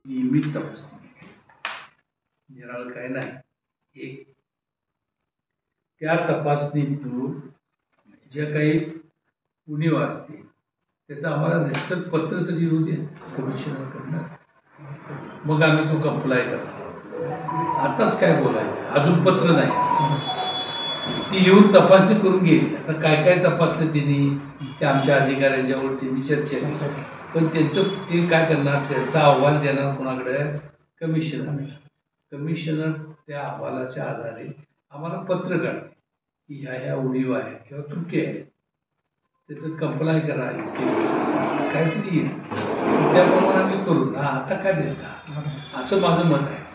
नियमित तपासणी घेतली, निराळ काय नाही. एक त्या तपासणीतून ज्या काही उणीव असतील त्याचं आम्हाला निश्चित पत्र तरी येऊ दे कमिशनरकडनं, मग आम्ही तो कंप्लाय करतो. आताच काय बोलायचं, अजून पत्र नाही. ती येऊन तपासणी करून गेली. आता काय काय तपासलं त्यांनी ते आमच्या अधिकाऱ्यांच्यावर त्यांनी चर्चा केली, पण त्यांचं ते काय करणार, त्यांचा अहवाल देणार कोणाकडे, कमिशनर त्या अहवालाच्या आधारे आम्हाला पत्र काढते की ह्या ह्या उणीव आहे किंवा त्रुटी आहे, त्याचं कंप्लाय करा, काहीतरी येईल त्याप्रमाणे आम्ही करू ना. आता काय देता, असं माझं मत आहे.